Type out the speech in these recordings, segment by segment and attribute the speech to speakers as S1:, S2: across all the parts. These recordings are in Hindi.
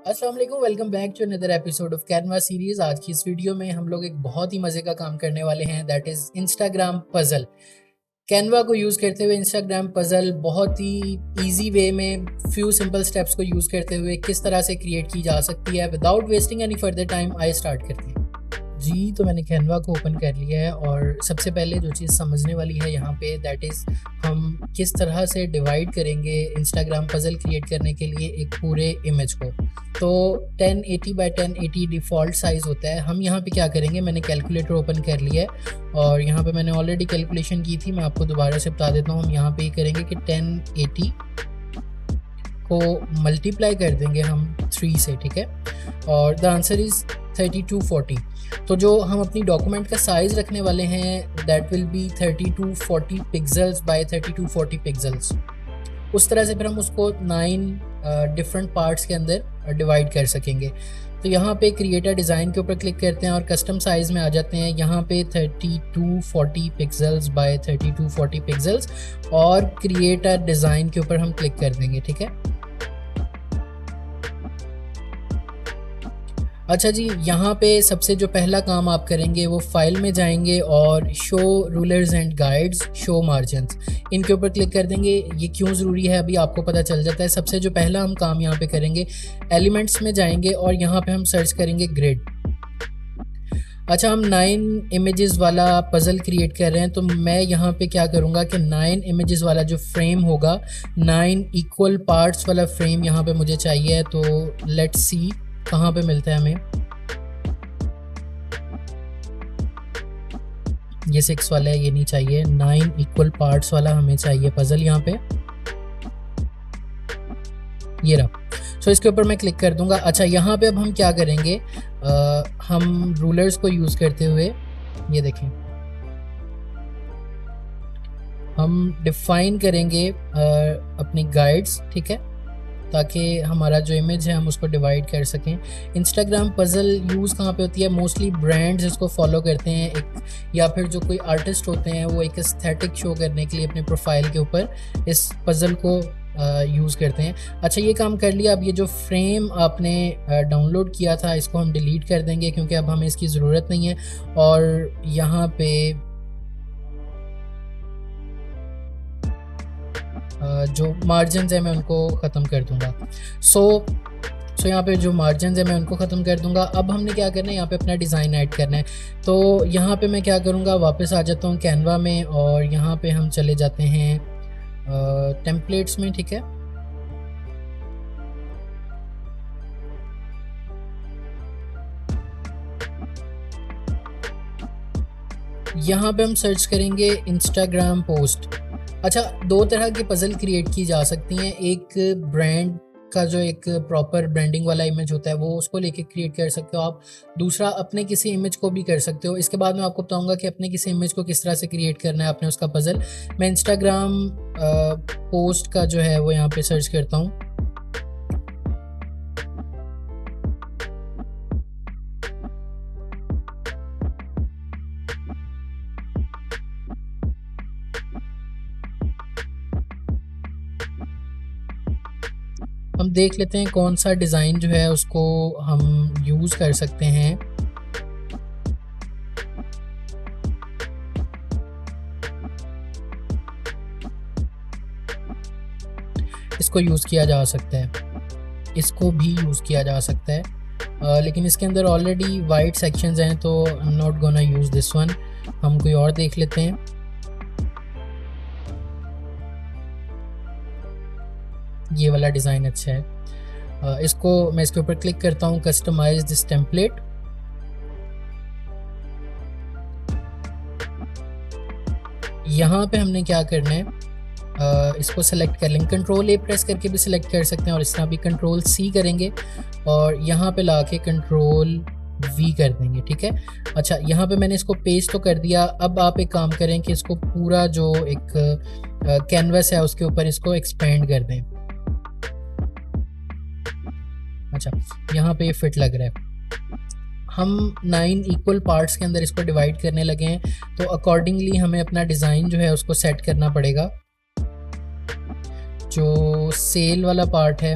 S1: अस्सलाम वालेकुम, welcome back to another episode of Canva series. आज की इस वीडियो में हम लोग एक बहुत ही मज़े का काम करने वाले हैं, that is Instagram puzzle. Canva को यूज़ करते हुए इंस्टाग्राम पज़ल बहुत ही ईजी वे में फ्यू सिंपल स्टेप्स को यूज़ करते हुए किस तरह से क्रिएट की जा सकती है without wasting any further time. आइए स्टार्ट करते हैं जी। तो मैंने कैनवा को ओपन कर लिया है और सबसे पहले जो चीज़ समझने वाली है यहाँ पे, दैट इज़ हम किस तरह से डिवाइड करेंगे इंस्टाग्राम पज़ल क्रिएट करने के लिए एक पूरे इमेज को। तो 1080 बाय 1080 डिफ़ॉल्ट साइज़ होता है। हम यहाँ पे क्या करेंगे, मैंने कैलकुलेटर ओपन कर लिया है और यहाँ पे मैंने ऑलरेडी कैलकुलेशन की थी, मैं आपको दोबारा से बता देता हूँ। हम यहाँ पे ये करेंगे कि 1080 को मल्टीप्लाई कर देंगे हम 3 से, ठीक है, और द आंसर इज़ 3240। तो जो हम अपनी डॉक्यूमेंट का साइज़ रखने वाले हैं that will be 3240 pixels by 3240 pixels. उस तरह से फिर हम उसको 9 डिफरेंट पार्ट्स के अंदर डिवाइड कर सकेंगे। तो यहाँ पे क्रिएट अ डिज़ाइन के ऊपर क्लिक करते हैं और कस्टम साइज़ में आ जाते हैं। यहाँ पे 3240 पिक्सल्स बाय 3240 पिक्सल्स और क्रिएट अ डिज़ाइन के ऊपर हम क्लिक कर देंगे, ठीक है। अच्छा जी, यहाँ पे सबसे जो पहला काम आप करेंगे वो फाइल में जाएंगे और show rulers and guides, show margins, इनके ऊपर क्लिक कर देंगे। ये क्यों ज़रूरी है अभी आपको पता चल जाता है। सबसे जो पहला हम काम यहाँ पे करेंगे, एलिमेंट्स में जाएंगे और यहाँ पे हम सर्च करेंगे ग्रिड। अच्छा, हम 9 इमेजेस वाला पज़ल क्रिएट कर रहे हैं, तो मैं यहाँ पे क्या करूँगा कि 9 इमेजेस वाला जो फ्रेम होगा, 9 इक्वल पार्ट्स वाला फ्रेम यहाँ पे मुझे चाहिए। तो लेट्स सी कहाँ पे मिलता है हमें। ये 6 वाला है, ये नहीं चाहिए। 9 इक्वल पार्ट्स वाला हमें चाहिए पज़ल यहाँ पे, ये रहा। सो इसके ऊपर मैं क्लिक कर दूंगा। अच्छा, यहाँ पे अब हम क्या करेंगे, हम रूलर्स को यूज़ करते हुए, ये देखें, हम डिफाइन करेंगे अपनी गाइड्स, ठीक है, ताकि हमारा जो इमेज है हम उसको डिवाइड कर सकें। इंस्टाग्राम पज़ल यूज़ कहाँ पे होती है, मोस्टली ब्रांड्स इसको फॉलो करते हैं एक, या फिर जो कोई आर्टिस्ट होते हैं वो एक एस्थेटिक शो करने के लिए अपने प्रोफाइल के ऊपर इस पज़ल को यूज़ करते हैं। अच्छा, ये काम कर लिया। अब ये जो फ्रेम आपने डाउनलोड किया था इसको हम डिलीट कर देंगे क्योंकि अब हमें इसकी ज़रूरत नहीं है। और यहाँ पे जो मार्जिन्स है मैं उनको ख़त्म कर दूंगा। सो यहाँ पे जो मार्जिन्स है मैं उनको ख़त्म कर दूंगा। अब हमने क्या करना है, यहाँ पे अपना डिज़ाइन ऐड करना है। तो यहाँ पे मैं क्या करूँगा, वापस आ जाता हूँ कैनवा में और यहाँ पे हम चले जाते हैं टेम्पलेट्स में, ठीक है। यहाँ पे हम सर्च करेंगे इंस्टाग्राम पोस्ट। अच्छा, 2 तरह के पज़ल क्रिएट की जा सकती हैं। एक ब्रांड का जो एक प्रॉपर ब्रांडिंग वाला इमेज होता है वो उसको लेके क्रिएट कर सकते हो आप। दूसरा, अपने किसी इमेज को भी कर सकते हो। इसके बाद मैं आपको बताऊंगा कि अपने किसी इमेज को किस तरह से क्रिएट करना है आपने उसका पज़ल। मैं इंस्टाग्राम पोस्ट का जो है वो यहाँ पे सर्च करता हूँ। हम देख लेते हैं कौन सा डिज़ाइन जो है उसको हम यूज़ कर सकते हैं। इसको यूज़ किया जा सकता है, इसको भी यूज़ किया जा सकता है, लेकिन इसके अंदर ऑलरेडी वाइट सेक्शंस हैं तो I am not gonna use this one. हम कोई और देख लेते हैं। ये वाला डिज़ाइन अच्छा है। इसको मैं इसके ऊपर क्लिक करता हूँ, कस्टमाइज दिस टेम्पलेट। यहाँ पे हमने क्या करना है, इसको सेलेक्ट कर लेंगे, कंट्रोल A प्रेस करके भी सिलेक्ट कर सकते हैं और इस तरह भी कंट्रोल C करेंगे और यहाँ पे ला के कंट्रोल V कर देंगे, ठीक है। अच्छा, यहाँ पे मैंने इसको पेस्ट तो कर दिया। अब आप एक काम करें कि इसको पूरा जो एक कैनवस है उसके ऊपर इसको एक्सपेंड कर दें। अच्छा, यहाँ पे ये फिट लग रहा है। हम 9 इक्वल पार्ट्स के अंदर इसको डिवाइड करने लगे हैं, तो अकॉर्डिंगली हमें अपना डिज़ाइन जो है उसको सेट करना पड़ेगा। जो सेल वाला पार्ट है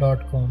S1: .com,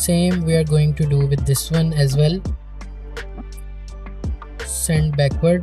S1: Same we are going to do with this one as well. Send backward,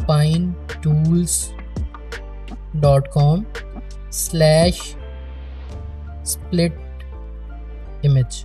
S1: pinetools.com/split-image.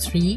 S1: 3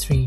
S1: 3,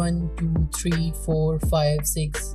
S1: 1 2 3 4 5 6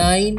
S1: 9